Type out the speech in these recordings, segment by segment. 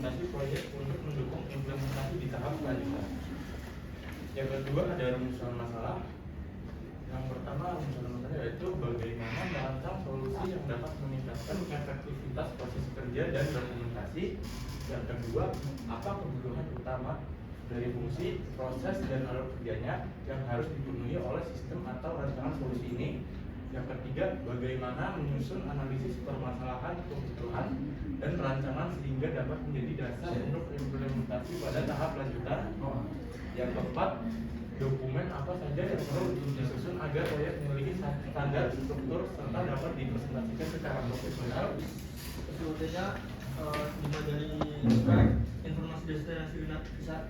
koordinasi proyek untuk mendukung implementasi di tahap selanjutnya. Yang kedua ada rumusan masalah. Yang pertama rumusan masalah yaitu bagaimana merancang solusi yang dapat meningkatkan efektivitas proses kerja dan dokumentasi. Yang kedua, apa kebutuhan utama dari fungsi, proses, dan alur kerjanya yang harus dipenuhi oleh sistem atau rancangan solusi ini. Yang ketiga, bagaimana menyusun analisis permasalahan kebutuhan dan rancangan sehingga dapat menjadi dasar untuk implementasi pada tahap lanjutan. Yang keempat, dokumen apa saja yang perlu disusun agar proyek memiliki standar struktur serta dapat dipresentasikan secara profesional. Selanjutnya, dimulai dari spek, informasi destinasi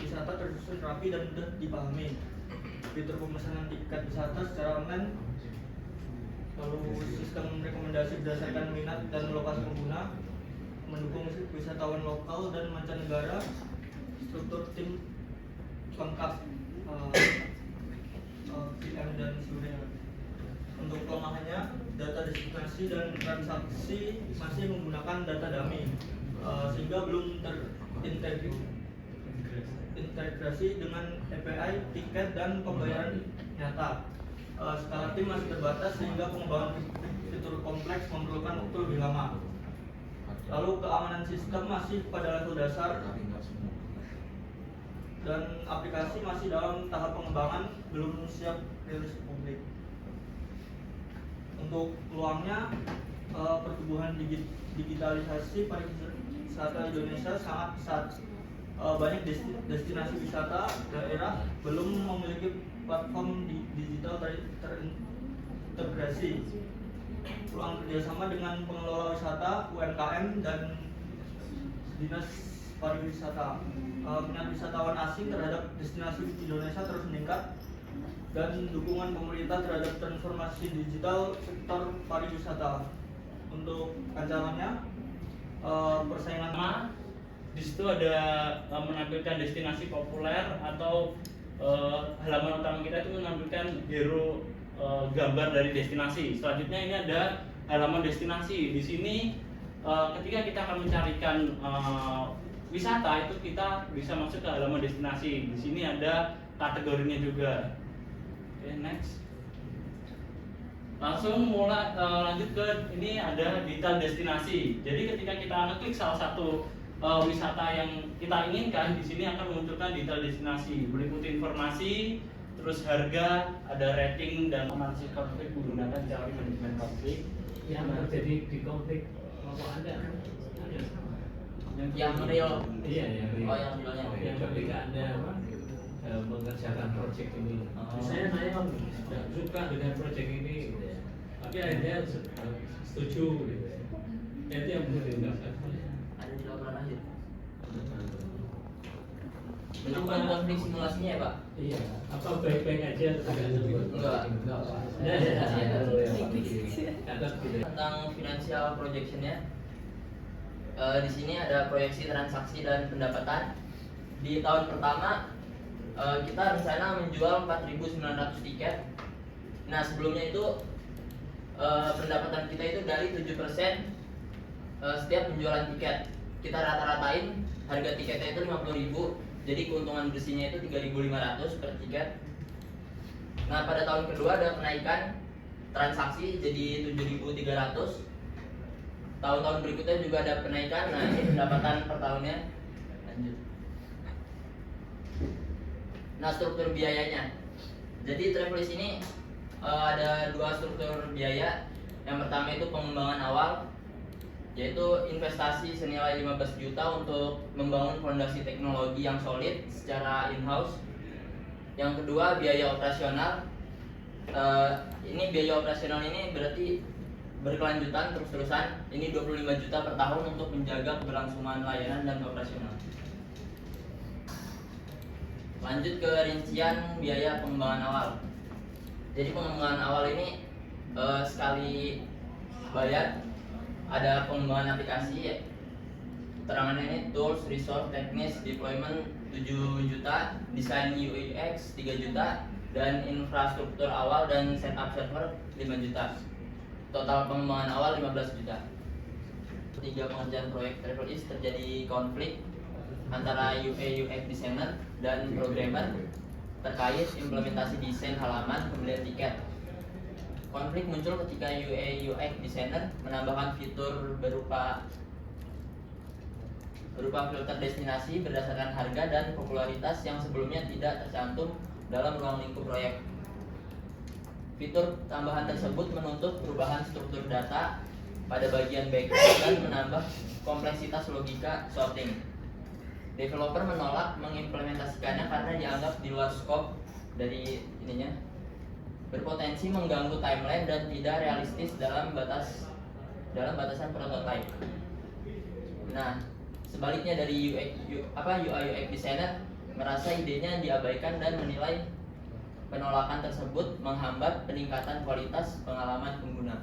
wisata tersusun rapi dan mudah dipahami. Fitur pemesanan tiket wisata secara online, lalu sistem rekomendasi berdasarkan minat dan lokasi pengguna, mendukung wisatawan lokal dan mancanegara, struktur tim lengkap, PM dan sebagainya. Untuk kelemahannya, data destinasi dan transaksi masih menggunakan data dummy, sehingga belum terintegrasi dengan API, tiket, dan pembayaran nyata. Skala tim masih terbatas sehingga pengembangan fitur kompleks memerlukan waktu lebih lama. Lalu keamanan sistem masih pada level dasar dan aplikasi masih dalam tahap pengembangan, belum siap rilis publik. Untuk peluangnya, pertumbuhan digitalisasi pariwisata Indonesia sangat pesat. Banyak destinasi wisata daerah belum memiliki platform digital terintegrasi. Peluang kerjasama dengan pengelola wisata, UMKM, dan dinas pariwisata. Minat wisatawan asing terhadap destinasi Indonesia terus meningkat, dan dukungan pemerintah terhadap transformasi digital sektor pariwisata. Untuk ancamannya, persaingan di situ ada menampilkan destinasi populer atau halaman utama kita itu menampilkan hero gambar dari destinasi. Selanjutnya ini ada halaman destinasi. Di sini ketika kita akan mencarikan wisata itu kita bisa masuk ke halaman destinasi. Di sini ada kategorinya juga. Oke, next. Langsung mulai lanjut ke ini ada detail destinasi. Jadi ketika kita ngeklik salah satu wisata yang kita inginkan, di sini akan memunculkan detail destinasi, meliputi informasi, terus harga, ada rating, dan analisis konflik menggunakan teori manajemen konflik. Yang terjadi di konflik kelompok Anda ada yang real. Iya, yang real. Oh, yang realnya. Yang ketika Anda mengerjakan proyek ini, misalnya saya tidak suka dengan proyek ini, gitu ya. Tapi akhirnya setuju, gitu ya. Itu yang perlu diungkapkan. Ada di laporan akhir. Itu bukan konflik simulasinya ya, Pak? Iya. Apa baik-baik aja atau Enggak. Tentang financial projection-nya, di sini ada proyeksi transaksi dan pendapatan. Di tahun pertama kita rencana menjual 4.900 tiket. Nah, sebelumnya itu pendapatan kita itu dari 7% setiap penjualan tiket. Kita rata-ratain harga tiketnya itu 50.000, jadi keuntungan bersihnya itu 3.500 per tiket. Nah, pada tahun kedua ada kenaikan transaksi jadi 7.300. Tahun-tahun berikutnya juga ada kenaikan. Nah, ini pendapatan per tahunnya. Lanjut. Nah, struktur biayanya. Jadi Travelis ini ada dua struktur biaya. Yang pertama itu pengembangan awal, yaitu investasi senilai 15 juta untuk membangun fondasi teknologi yang solid secara in-house. Yang kedua biaya operasional. Ini biaya operasional ini berarti berkelanjutan terus-terusan. Ini 25 juta per tahun untuk menjaga keberlangsungan layanan dan operasional. Lanjut ke rincian biaya pengembangan awal. Jadi pengembangan awal ini sekali bayar ada pengembangan aplikasi, keterangannya ini tools, resource, teknis, deployment 7 juta, desain UX 3 juta, dan infrastruktur awal dan setup server 5 juta. Total pengembangan awal 15 juta. Ketiga pengerjaan proyek Travelis terjadi konflik antara UI UX designer dan programmer terkait implementasi desain halaman pembelian tiket. Konflik muncul ketika UI UX designer menambahkan fitur berupa filter destinasi berdasarkan harga dan popularitas yang sebelumnya tidak tercantum dalam ruang lingkup proyek. Fitur tambahan tersebut menuntut perubahan struktur data pada bagian backend dan menambah kompleksitas logika sorting. Developer menolak mengimplementasikannya karena dianggap di luar skop dari ininya, berpotensi mengganggu timeline dan tidak realistis dalam batasan prototype. Nah, sebaliknya dari UI UX designer merasa idenya diabaikan dan menilai penolakan tersebut menghambat peningkatan kualitas pengalaman pengguna.